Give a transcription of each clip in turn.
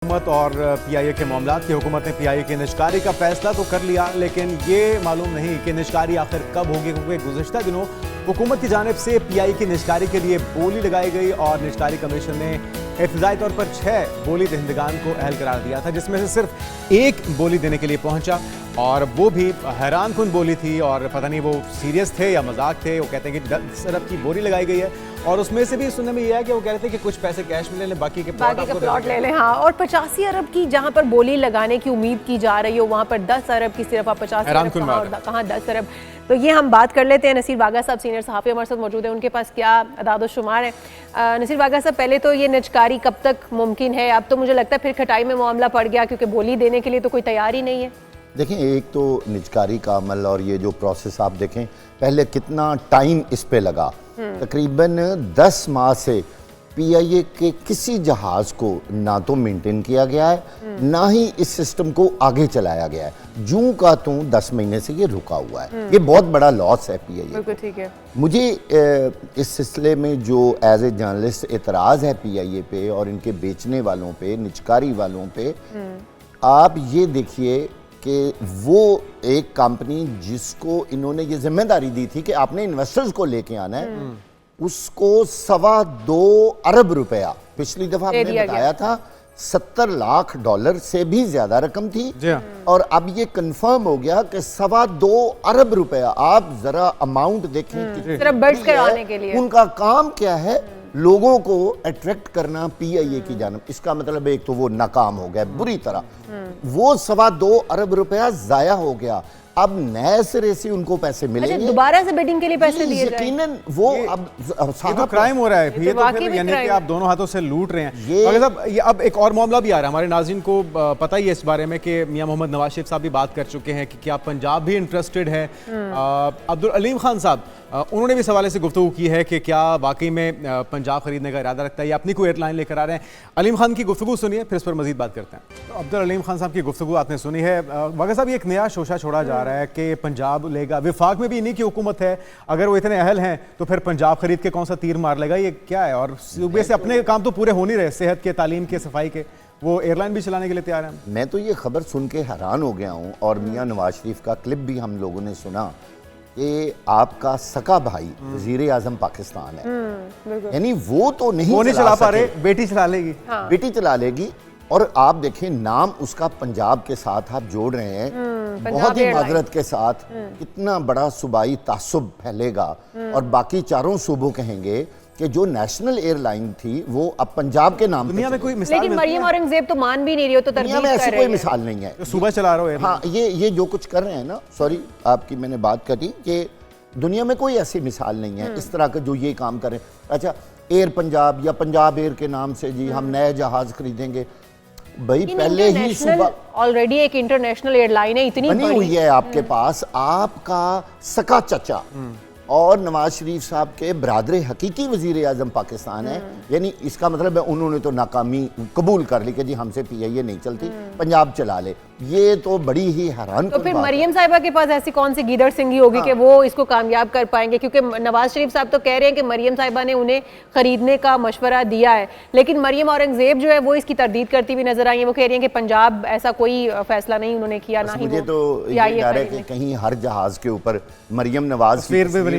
हुकूमत और पीआईए के मामला की हुकूमत ने पीआईए की निष्कारी का फैसला तो कर लिया, लेकिन ये मालूम नहीं कि निष्कारी आखिर कब होगी, क्योंकि गुज़िश्ता दिनों हुकूमत की जानिब से पीआईए की निष्कारी के लिए बोली लगाई गई और निष्कारी कमीशन ने इब्तिदाई तौर पर 6 बोली दहिंदगान को अहल करार दिया था, जिसमें से सिर्फ एक बोली देने के लिए पहुंचा और वो भी हैरान कुन बोली थी। और पता नहीं वो सीरियस थे या मजाक थे। वो कहते हैं कि 10 अरब की बोली लगाई गई है और उसमें से भी सुनने में ये है कि वो कह रहे थे कि कुछ पैसे कैश में ले लें, बाकी के प्लॉट ले लें। हाँ, और 85 अरब की जहाँ पर बोली लगाने की उम्मीद की जा रही हो, वहाँ पर 10 अरब की सिर्फ 50 अरब कहाँ 10 अरब। तो ये हम बात कर लेते हैं। नसीर वाघा साहब सीनियर सहाफ़ी हमारे साथ मौजूद है, उनके पास क्या अदाद शुमार है। नसीर वाघा साहब, पहले तो ये निजकारी कब तक मुमकिन है? अब तो मुझे लगता है फिर खटाई में मामला पड़ गया, क्योंकि बोली देने के लिए तो कोई तैयार ही नहीं है। देखें, एक तो निजकारी का अमल और ये जो प्रोसेस आप देखें, पहले कितना टाइम इस पे लगा। तकरीबन 10 माह से पीआईए के किसी जहाज़ को ना तो मेंटेन किया गया है, ना ही इस सिस्टम को आगे चलाया गया है। जूं का तूं 10 महीने से ये रुका हुआ है। ये बहुत बड़ा लॉस है पीआईए। बिल्कुल ठीक है। मुझे इस सिलसिले में जो एज ए जर्नलिस्ट एतराज़ है पीआईए पे और इनके बेचने वालों पे, निजकारी वालों पे, आप ये देखिए कि वो एक कंपनी जिसको इन्होंने ये जिम्मेदारी दी थी कि आपने इन्वेस्टर्स को लेके आना है, उसको $2.25 अरब रुपया पिछली दफा हमने बताया था, $70 लाख से भी ज्यादा रकम थी। और अब ये कंफर्म हो गया कि $2.25 अरब रुपया। आप जरा अमाउंट देखें, सिर्फ बिड्स कराने के लिए। उनका काम क्या है? लोगों को अट्रैक्ट करना पीआईए की जानब। इसका मतलब एक तो वो नाकाम हो गया बुरी तरह, वो $2.25 अरब रुपया जाया हो गया। अब नए सिरे से उनको पैसे मिलेंगे, दोबारा से बेटिंग के लिए पैसे दिए जाएं। यकीनन वो अब ये तो क्राइम हो रहा है। ये तो फिर यानी कि आप दोनों हाथों से लूट रहे हैं। ये अब एक और मामला भी आ रहा है, हमारे नाज़रीन को पता ही है इस बारे में कि मियां मोहम्मद नवाज शरीफ साहब भी बात कर चुके हैं कि क्या पंजाब भी इंटरेस्टेड है। अब्दुल अलीम खान साहब, उन्होंने भी सवाल से गुफ्तगू की है कि क्या वाकई में पंजाब खरीदने का इरादा रखता है या अपनी कोई एयरलाइन लेकर आ रहे हैं। अलीम खान की गुफ्तगू सुनिए, फिर इस पर मजीद बात करते हैं। तो अब्दुल अलीम खान साहब की गुफ्तगू आपने सुनी है। वाघा साहब, ये एक नया शोशा छोड़ा जा रहा है कि पंजाब लेगा, विफाक में भी इन्हीं की हुकूमत है, अगर वो इतने अहल हैं तो फिर पंजाब खरीद के कौन सा तीर मार लेगा? ये क्या है? और सूबे से अपने काम तो पूरे हो नहीं रहे, सेहत के, तालीम के, सफाई के, वो एयरलाइन भी चलाने के लिए तैयार है। मैं तो ये खबर सुन के हैरान हो गया हूँ। और मियां नवाज शरीफ का क्लिप भी हम लोगों ने सुना कि आपका सका भाई वजीर आजम पाकिस्तान है, यानी वो तो नहीं चला पा रहे, बेटी चला लेगी। बेटी चला लेगी। और आप देखें, नाम उसका पंजाब के साथ आप जोड़ रहे हैं, बहुत ही माजरत के साथ। कितना बड़ा सूबाई तासुब फैलेगा और बाकी चारों सूबों कहेंगे कि जो नेशनल एयरलाइन थी वो अब पंजाब के नाम दुनिया में कोई मिसाल, लेकिन मरियम औरंगजेब तो मान भी नहीं रही हो, तो दुनिया में ऐसी कोई मिसाल नहीं है। सुबह चला रहा हो। हाँ, ये जो कुछ कर रहे हैं ना, सॉरी आपकी मैंने बात करी कि दुनिया में कोई ऐसी मिसाल नहीं है इस तरह का जो ये काम करें। अच्छा, एयर पंजाब या पंजाब एयर के नाम से जी हम नए जहाज खरीदेंगे, भाई पहले ही सुबह ऑलरेडी एक इंटरनेशनल एयरलाइन है, इतनी बनी हुई है आपके पास। आपका सका चचा और नवाज शरीफ साहब के बरादर हकीकी वजीर आजम पाकिस्तान है, यानी इसका मतलब है उन्होंने तो नाकामी कबूल कर ली कि जी हमसे पीआईए नहीं चलती, पंजाब चला ले। ये तो बड़ी ही हैरान। तो फिर मरियम साहिबा के पास ऐसी कौन सी गीदड़ सिंगी होगी कि वो इसको कामयाब कर पाएंगे? क्योंकि नवाज शरीफ साहब तो कह रहे हैं कि मरियम साहिबा ने उन्हें खरीदने का मशवरा दिया है, लेकिन मरियम औरंगजेब जो है वो इसकी तरदीद करती हुई नजर आई है। वो कह रही है कि पंजाब ऐसा कोई फैसला नहीं उन्होंने किया, ना ही मुझे तो ये कहीं हर जहाज के ऊपर मरियम नवाज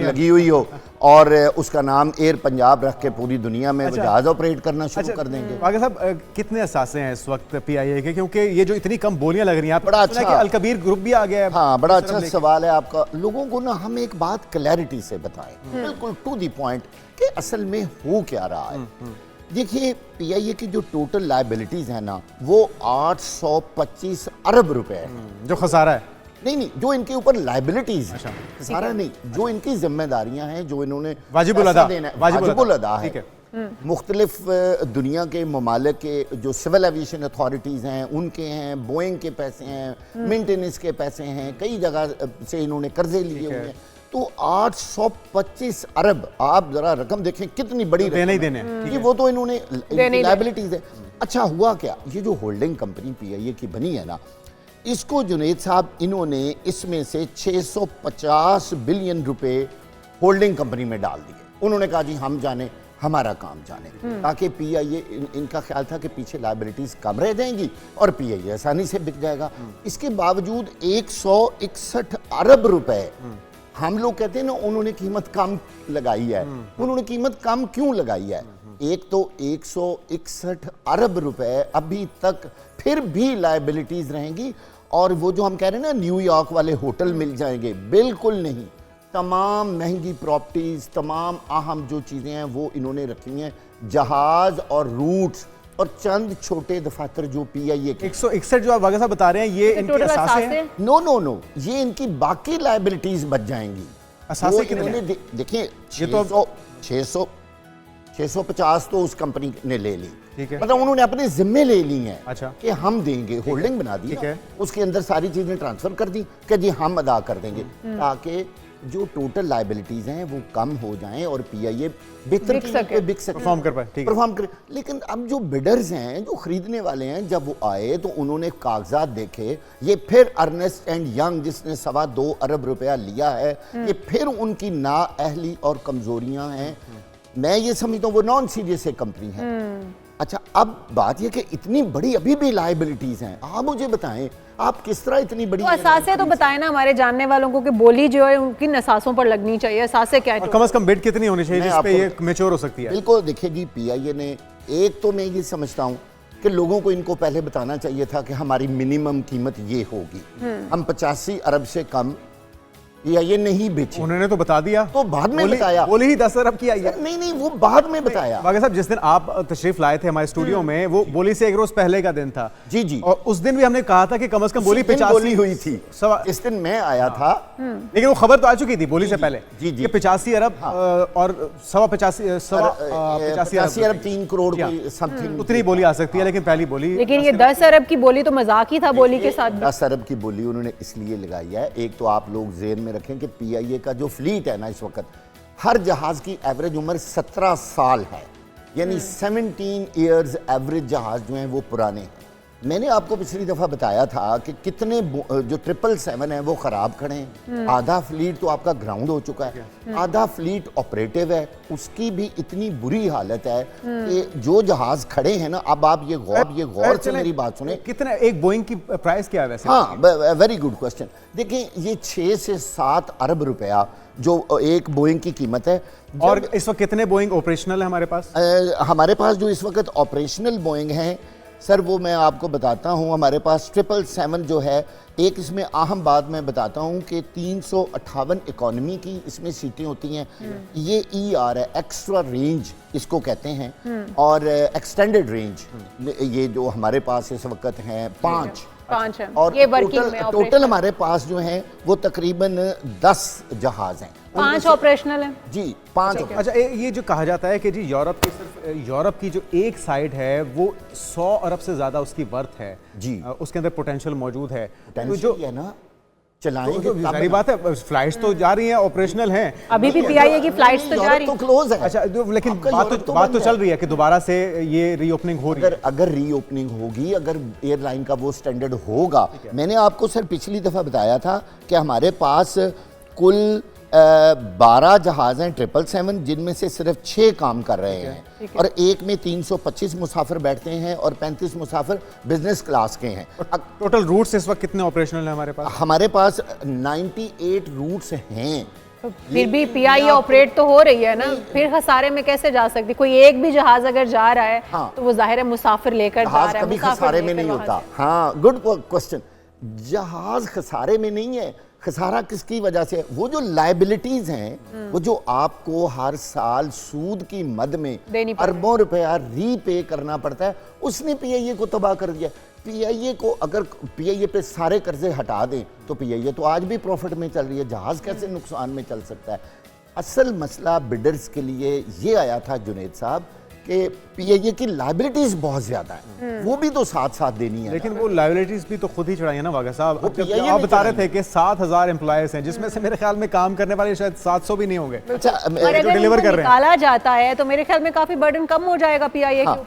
लगी हुई हो और उसका नाम एयर पंजाब रख के पूरी दुनिया में जहाज ऑपरेट करना शुरू कर देंगे। वाघा साहब, कितने असासे हैं इस वक्त पीआईए के? क्योंकि ये जो इतनी कम बोलियां लग रही हैं, बड़ा अच्छा अल कबीर ग्रुप भी आ गया है। हाँ, बड़ा अच्छा सवाल है आपका। लोगों को ना हम एक बात क्लैरिटी से बताएं, बिल्कुल टू द पॉइंट, कि असल में हो क्या रहा है। देखिए, पीआईए की जो टोटल लायबिलिटीज है ना, वो 825 अरब रुपए है। जो खसारा है नहीं, जो इनके ऊपर लाइबिलिटीज है, सारा नहीं, जो इनकी जिम्मेदारियां हैं, जो इन्होंने वाजिबुल अदा है। मुख्तलिफ दुनिया के ममालिक के जो सिविल एविएशन अथॉरिटीज़ हैं उनके हैं, बोइंग के पैसे हैं, मेंटेनेंस के पैसे हैं, कई जगह से इन्होंने कर्जे लिए हुए हैं। तो 825 अरब, आप जरा रकम देखें कितनी बड़ी देने कि वो तो इन्होंने लाइबिलिटीज है। अच्छा, हुआ क्या? ये जो होल्डिंग कंपनी पीआईए की बनी है ना, इसको जुनैद साहब इन्होंने इसमें से 650 बिलियन रुपए होल्डिंग कंपनी में डाल दिए। उन्होंने कहा जी हम जाने हमारा काम जाने, ताकि पीआईए इनका ख्याल था कि पीछे लायबिलिटीज कम रह जाएंगी और पीआईए आसानी से बिक जाएगा। इसके बावजूद 161 अरब रुपए हम लोग कहते हैं ना उन्होंने कीमत कम लगाई है। उन्होंने कीमत कम क्यों लगाई है? एक तो 161 अरब रुपए अभी तक फिर भी लायबिलिटीज रहेंगी, और वो जो हम कह रहे हैं ना न्यूयॉर्क वाले होटल मिल जाएंगे, बिल्कुल नहीं। तमाम महंगी प्रॉपर्टीज, तमाम अहम जो चीज़ें हैं वो इन्होंने रखी हैं, जहाज और रूट्स और चंद छोटे दफातर जो पीआईए के 161 जो आप वागा साहब बता रहे हैं ये इनके असासे हैं? नो नो नो, ये इनकी बाकी लायबिलिटीज बच जाएंगी। असासे कितने इन्होंने देखिए ये तो 650 तो उस कंपनी ने ले ली, ठीक है, मतलब उन्होंने अपने जिम्मे ले ली हैं। अच्छा, कि हम देंगे, होल्डिंग बना दी, ठीक है, उसके अंदर सारी चीजें ट्रांसफर कर दी कि जी हम अदा कर देंगे, ताकि जो टोटल लायबिलिटीज हैं वो कम हो जाएं और पीआईए बेहतर कीमत पे बिक सके, परफॉर्म कर पाए, ठीक है, परफॉर्म करे। लेकिन अब जो बिडर्स हैं, जो खरीदने वाले हैं, जब वो आए तो उन्होंने कागजात देखे, ये फिर अर्नेस्ट एंड यंग जिसने 2.25 अरब रुपया लिया है, ये फिर उनकी नाअहली और कमजोरियां हैं। मैं ये समझता हूँ वो नॉन सीरियस एक कंपनी है। अच्छा, अब बात ये कि इतनी बड़ी अभी भी लायबिलिटीज हैं, आप मुझे बताएं आप किस तरह इतनी बड़ी असासे तो बताए ना हमारे जानने वालों को कि बोली जो है उनकी नसासों पर लगनी चाहिए। असासे क्या है? कम से कम बिड कितनी होनी चाहिए जिस पे ये मैच्योर हो सकती है? बिल्कुल, देखिए जी, पीआईए ने एक तो मैं ये समझता हूँ कि लोगों को इनको पहले बताना चाहिए था कि हमारी मिनिमम कीमत ये होगी, हम 85 अरब से कम पीआईए नहीं बेची। उन्होंने तो बता दिया, तो बाद में बताया, बोली ही 10 अरब की आई है। नहीं नहीं, वो बाद में बताया। वागा साहब जिस दिन आप तशरीफ लाए थे हमारे स्टूडियो में, वो बोली से एक रोज पहले का दिन था। जी जी, और उस दिन भी हमने कहा था कि कम से कम बोली 85 हुई थी। इस दिन मैं आया था, लेकिन वो खबर तो आ चुकी थी बोली से पहले जी जी, 85 अरब और 85 अरब 3 करोड़ समथिंग उतनी बोली आ सकती है। लेकिन पहली बोली, लेकिन ये 10 अरब की बोली तो मजाक ही था बोली के साथ। 10 अरब की बोली उन्होंने इसलिए लगाई है, एक तो आप लोग ज़हन में रखें कि पीआईए का जो फ्लीट है ना इस वक्त, हर जहाज की एवरेज उम्र 17 साल है, यानी 17 इयर्स एवरेज जहाज जो हैं वो पुराने हैं। मैंने आपको पिछली दफा बताया था कि कितने जो 777 है वो खराब खड़े हैं, आधा फ्लीट तो आपका ग्राउंड हो चुका है, आधा फ्लीट ऑपरेटिव है, उसकी भी इतनी बुरी हालत है कि जो जहाज खड़े हैं ना, अब आप ये गौर से मेरी बात सुने। कितने एक बोइंग की प्राइस क्या है वैसे? हाँ, वेरी गुड क्वेश्चन। देखिए, ये 6 से 7 अरब रुपया जो एक बोइंग की कीमत है। और इस वक्त कितने बोइंग ऑपरेशनल है हमारे पास? हमारे पास जो इस वक्त ऑपरेशनल बोइंग हैं सर, वो मैं आपको बताता हूँ। हमारे पास 777 जो है, एक इसमें अहम बात मैं बताता हूँ कि 358 इकोनॉमी की इसमें सीटें होती हैं। ये ER है, एक्स्ट्रा रेंज इसको कहते हैं, और एक्सटेंडेड रेंज ये जो हमारे पास इस वक्त हैं 5 है। और ये टोटल हमारे पास जो हैं वो तकरीबन 10 जहाज हैं। 5 ऑपरेशनल है जी, 5। अच्छा, ये जो कहा जाता है कि जी यूरोप की जो एक साइड है वो 100 अरब से ज्यादा उसकी वर्थ है जी, उसके अंदर पोटेंशियल मौजूद है, तो जो है ना चलाएंगे, सारी बात है, फ्लाइट्स तो जा रही हैं, ऑपरेशनल हैं, अभी भी पीआईए की फ्लाइट्स तो जा रही हैं, तो क्लोज है। अच्छा, लेकिन बात तो चल रही है कि दोबारा से ये रीओपनिंग हो रही है। अगर रीओपनिंग होगी, अगर एयरलाइन का वो स्टैंडर्ड होगा, मैंने आपको सर पिछली दफा बताया था कि हमारे पास कुल 12 जहाज हैं 777, जिनमें से सिर्फ 6 काम कर रहे हैं, और एक में 325 मुसाफिर बैठते हैं और 35 मुसाफिर बिजनेस क्लास के हैं। टोटल रूट्स इस वक्त कितने ऑपरेशनल हैं हमारे पास? हमारे पास 98 रूट्स हैं। फिर भी पीआईए ऑपरेट तो हो रही है ना, फिर खसारे में कैसे जा सकती? कोई एक भी जहाज अगर जा रहा है, हाँ, तो वो जाहिर है मुसाफिर लेकर जा रहा है, कभी खसारे में नहीं होता। हाँ, गुड क्वेश्चन। जहाज खसारे में नहीं है, खसारा किसकी वजह से? वो जो लायबिलिटीज हैं, वो जो आपको हर साल सूद की मद में अरबों रुपया रीपे करना पड़ता है, उसने पीआईए को तबाह कर दिया। पीआईए को अगर पीआईए पे सारे कर्जे हटा दें तो पीआईए तो आज भी प्रॉफिट में चल रही है, जहाज कैसे नुकसान में चल सकता है? असल मसला बिडर्स के लिए ये आया था जुनैद साहब कि पीआईए की लायबिलिटीज बहुत ज्यादा है, वो भी तो साथ साथ देनी है। लेकिन वो लायबिलिटीज भी तो खुद ही चढ़ाई है ना वागा साहब। आप बता रहे थे कि 7000 एम्प्लॉयज हैं, जिसमें से मेरे ख्याल में काम करने वाले शायद 700 भी नहीं होंगे। अच्छा, अगर डिलीवर कर रहे हैं, निकाला जाता है तो मेरे ख्याल में काफी बर्डन कम हो जाएगा पीआईए के ऊपर।